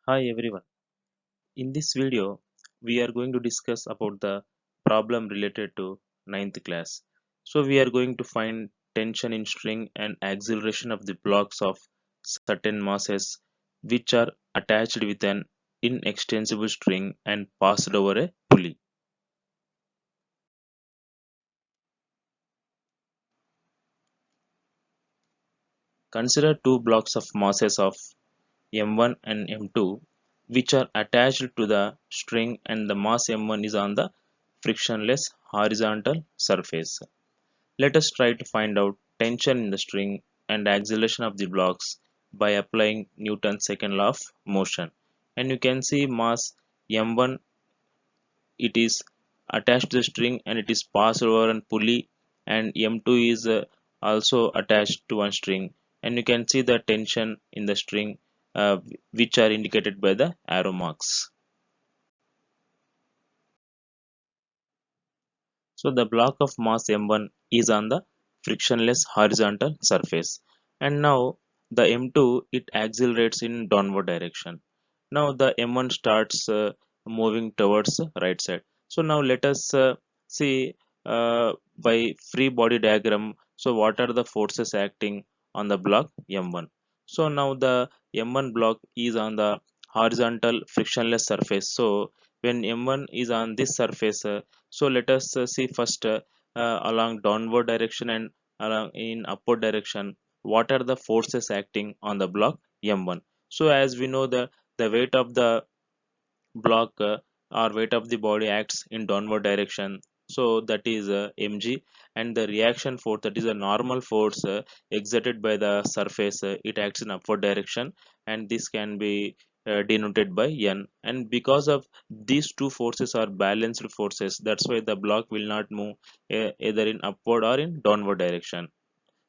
Hi everyone. In this video, we are going to discuss about the problem related to ninth class. So we are going to find tension in string and acceleration of the blocks of certain masses which are attached with an inextensible string and passed over a pulley. Consider two blocks of masses of m1 and m2 which are attached to the string and the mass m1 is on the frictionless horizontal surface. Let us try to find out tension in the string and acceleration of the blocks by applying Newton's second law of motion. And you can see mass m1, it is attached to the string and it is passed over a pulley, and m2 is also attached to one string, and you can see the tension in the string which are indicated by the arrow marks. So the block of mass m1 is on the frictionless horizontal surface, and now the m2 it accelerates in downward direction. Now the m1 starts moving towards the right side. So now let us see by free body diagram. So what are the forces acting on the block m1? So now the m1 block is on the horizontal frictionless surface. So when m1 is on this surface, so let us see first along downward direction and along in upward direction, what are the forces acting on the block m1. So as we know, the weight of the block or weight of the body acts in downward direction, so that is mg, and the reaction force, that is a normal force exerted by the surface, it acts in upward direction, and this can be denoted by n. And because of these two forces are balanced forces, that's why the block will not move either in upward or in downward direction.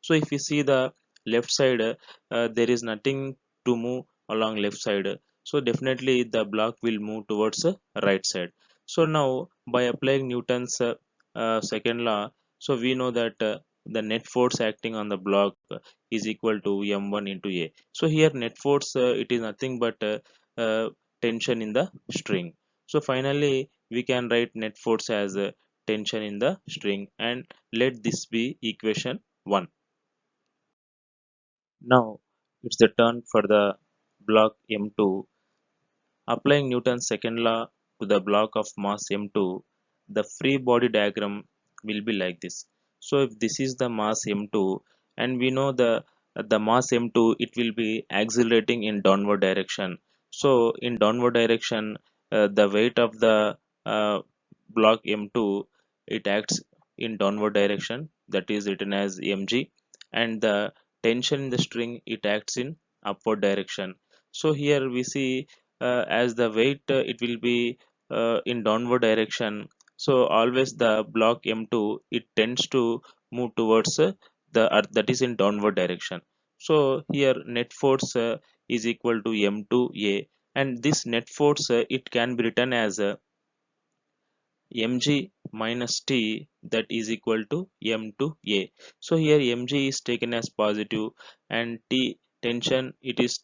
So if you see the left side, there is nothing to move along left side, so definitely the block will move towards the right side. So now by applying Newton's second law, so we know that the net force acting on the block is equal to m1 into a. So here net force, it is nothing but uh, tension in the string. So finally we can write net force as tension in the string, and let this be equation 1. Now it's the turn for the block M2. Applying Newton's second law to the block of mass M2, the free body diagram will be like this. So if this is the mass M2, and we know the mass M2, it will be accelerating in downward direction. So in downward direction, the weight of the block M2, it acts in downward direction, that is written as mg, and the tension in the string, it acts in upward direction. So here we see as the weight, it will be in downward direction, so always the block m2 it tends to move towards the earth, that is in downward direction. So here net force is equal to m2a, and this net force, it can be written as mg minus t, that is equal to m2a. So here mg is taken as positive, and t tension, it is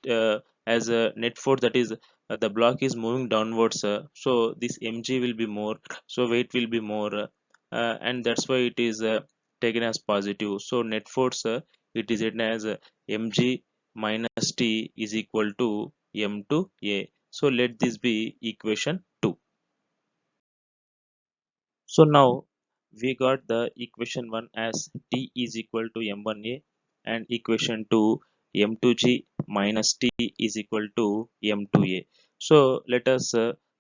as a net force, that is the block is moving downwards, so this mg will be more, so weight will be more, and that's why it is taken as positive. So net force, it is written as mg minus t is equal to m2a. So let this be equation 2. So now we got the equation 1 as T is equal to M1A, and equation 2 M2G minus T is equal to M2A. So let us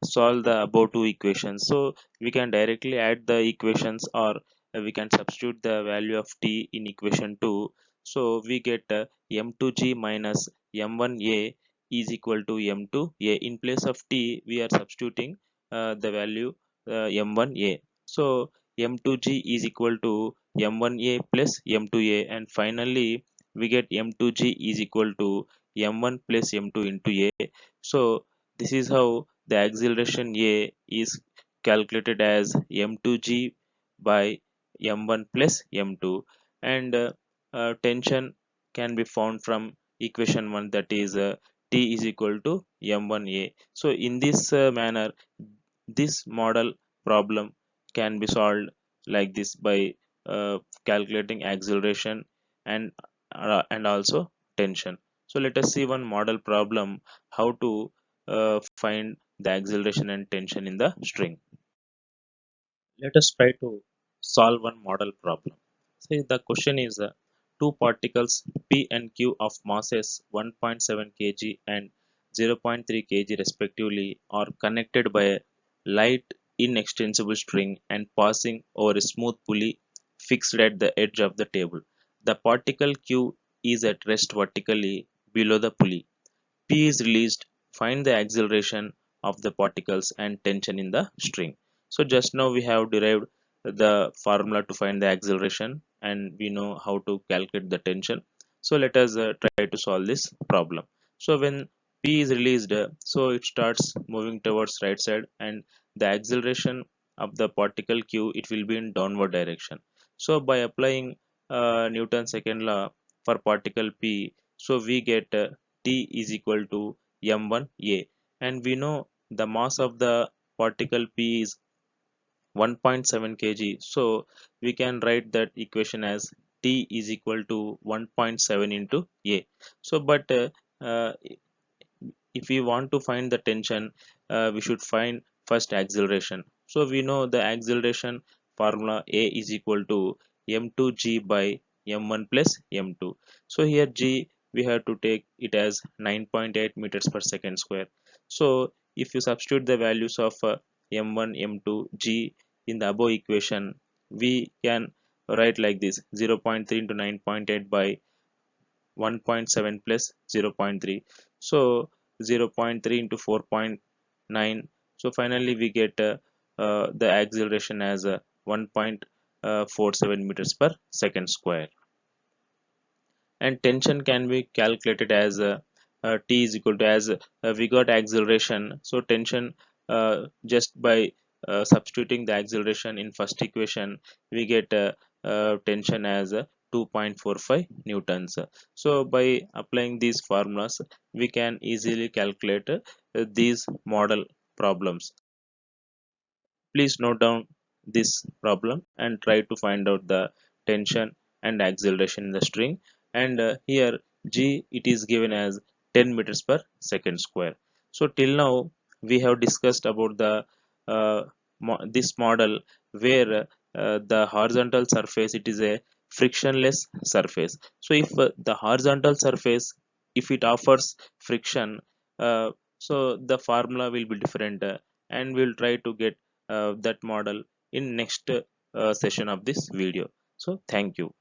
solve the above two equations. So we can directly add the equations, or we can substitute the value of T in equation 2. So we get M2G minus M1A is equal to M2A. In place of T, we are substituting the value M1A. So M2G is equal to M1A plus M2A, and finally we get M2G is equal to M1 plus M2 into A. So this is how the acceleration A is calculated as M2G by M1 plus M2, and tension can be found from equation 1, that is T is equal to m1a. So in this manner, this model problem can be solved like this by calculating acceleration and and also tension. So let us see one model problem how to find the acceleration and tension in the string. Let us try to solve one model problem. Say the question is two particles P and Q of masses 1.7 kg and 0.3 kg respectively are connected by a light inextensible string and passing over a smooth pulley fixed at the edge of the table. The particle Q is at rest vertically below the pulley. P is released, find the acceleration of the particles and tension in the string. So just now we have derived the formula to find the acceleration and we know how to calculate the tension. So let us try to solve this problem. So when P is released, so it starts moving towards right side and the acceleration of the particle Q, it will be in downward direction. So by applying Newton's second law for particle P, so we get T is equal to m1a, and we know the mass of the particle P is 1.7 kg, so we can write that equation as T is equal to 1.7 into a. So but uh, if we want to find the tension, we should find first acceleration. So we know the acceleration formula A is equal to m2g by m1 plus m2. So here g we have to take it as 9.8 meters per second square. So if you substitute the values of m1 m2 g in the above equation, we can write like this: 0.3 into 9.8 by 1.7 plus 0.3. So 0.3 into 4.9. So finally we get the acceleration as 1.47 meters per second square. And tension can be calculated as T is equal to, as we got acceleration, so tension, just by substituting the acceleration in first equation, we get tension as 2.45 newtons. So by applying these formulas, we can easily calculate these model problems. Please note down this problem and try to find out the tension and acceleration in the string. And here g, it is given as 10 meters per second square. So till now we have discussed about the this model where the horizontal surface, it is a frictionless surface. So if the horizontal surface, if it offers friction, uh, so the formula will be different, and we'll try to get that model in next session of this video. So thank you.